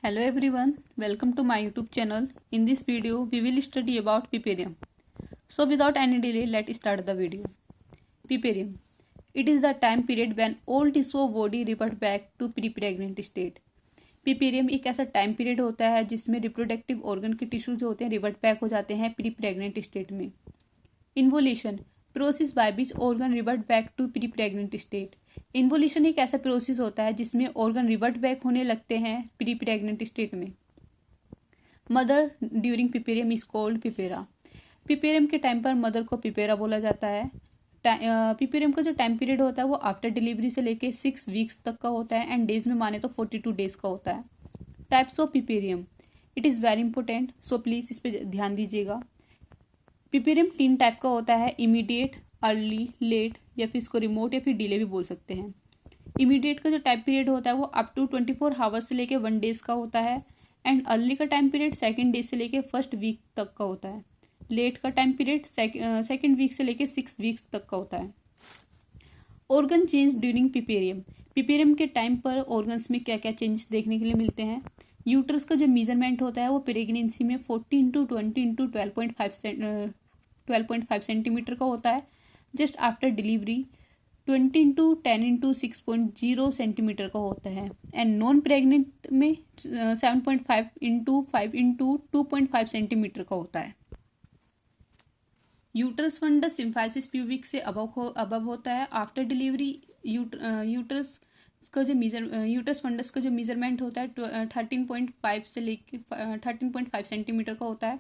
Hello everyone, welcome to my YouTube channel. In this video, we will study about Piperium. So without any delay, let's start the video. Piperium. It is the time period when all tissue of body revert back to pre-pregnant state. Piperium एक ऐसा time period होता है जिसमें reproductive organ के tissue जो होते हैं revert back हो जाते हैं प्री प्रेग्नेंट स्टेट में. Involution process by which organ revert back to pre pregnant state. Involution एक ऐसा प्रोसेस होता है जिसमें ऑर्गन रिवर्ट बैक होने लगते हैं प्री प्रेग्नेंट स्टेट में. Mother during puerperium is called puerpera. Puerperium के टाइम पर मदर को पिपेरा बोला जाता है. पिपेरियम का जो टाइम पीरियड होता है वो आफ्टर डिलीवरी से लेके 6 वीक्स तक का होता है एंड डेज में माने तो 42 डेज का होता है. Types of puerperium. It is very important, so please इस पर ध्यान दीजिएगा. पिपेरियम 3 टाइप का होता है, इमीडिएट, अर्ली, लेट या फिर इसको रिमोट या फिर डिले भी बोल सकते हैं. इमीडिएट का जो टाइम पीरियड होता है वो अप टू 24 आवर्स से लेके 1 डेज का होता है एंड अर्ली का टाइम पीरियड 2nd डे से लेके 1st वीक तक का होता है. लेट का टाइम पीरियड 2nd वीक से लेके 6 वीक्स तक का होता है. Organ change during puerperium. Puerperium के टाइम पर ऑर्गन्स में क्या क्या चेंजेस देखने के लिए मिलते हैं. यूट्रस का जो मेजरमेंट होता है वो प्रेगनेंसी में 40 × 20 × 12.5 सेंटीमीटर का होता है. जस्ट आफ्टर डिलीवरी 20 × 10 × 6.0 सेंटीमीटर का होता है एंड नॉन प्रेग्नेंट में 7.5 × 5 × 2.5 सेंटीमीटर का होता है. यूट्रस फंडस सिम्फाइसिस प्यूबिक से अबव होता है. आफ्टर डिलीवरी यूट्रस फंडस का जो मेजरमेंट होता है 13.5 से लेके 13.5 सेंटीमीटर का होता है.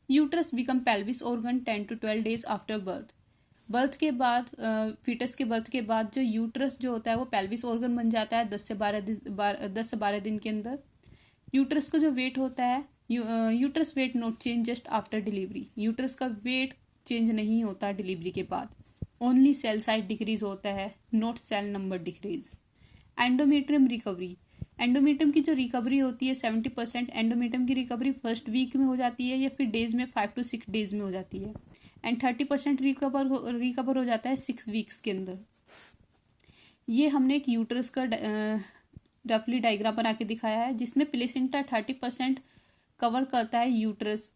Uterus become pelvis organ 10 to 12 days after birth. Birth के बाद फीटस के बर्थ के बाद जो यूट्रस जो होता है वो पेल्विस ऑर्गन बन जाता है 10 से 12 दिन के अंदर. यूट्रस का जो वेट होता है uterus weight not change just after delivery. Uterus का वेट चेंज नहीं होता डिलीवरी के बाद. ओनली सेल साइज डिक्रीज होता है, not cell number decrease. Endometrium recovery. Endometrium की जो रिकवरी होती है 70% एंडोमेट्रियम की रिकवरी 1st वीक में हो जाती है या फिर डेज में 5 to 6 डेज में हो जाती है एंड 30% रिकवर हो जाता है 6 वीक्स के अंदर. ये हमने एक यूट्रस का रफली डायग्राम बना के दिखाया है जिसमें प्लेसेंटा 30% कवर करता है यूट्रस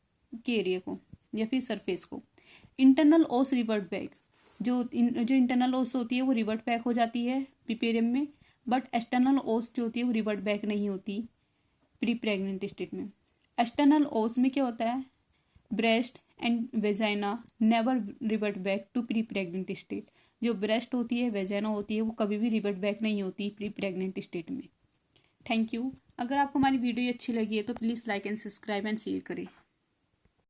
के एरिया को या फिर सरफेस को. इंटरनल ओस रिवर्ट बैक. जो इंटरनल ओस होती है वो रिवर्ट बैक हो जाती है पिपेरियम में, बट एक्सटर्नल ओस जो होती है वो रिवर्ट बैक नहीं होती प्री प्रेग्नेंट स्टेट में. एक्सटर्नल ओस में क्या होता है, breast and vagina never revert back to pre pregnant state. जो ब्रेस्ट होती है, वेजाइना होती है, वो कभी भी रिवर्ट बैक नहीं होती प्री प्रेग्नेंट स्टेट में. Thank you. अगर आपको हमारी वीडियो अच्छी लगी है तो please like and subscribe and share करें.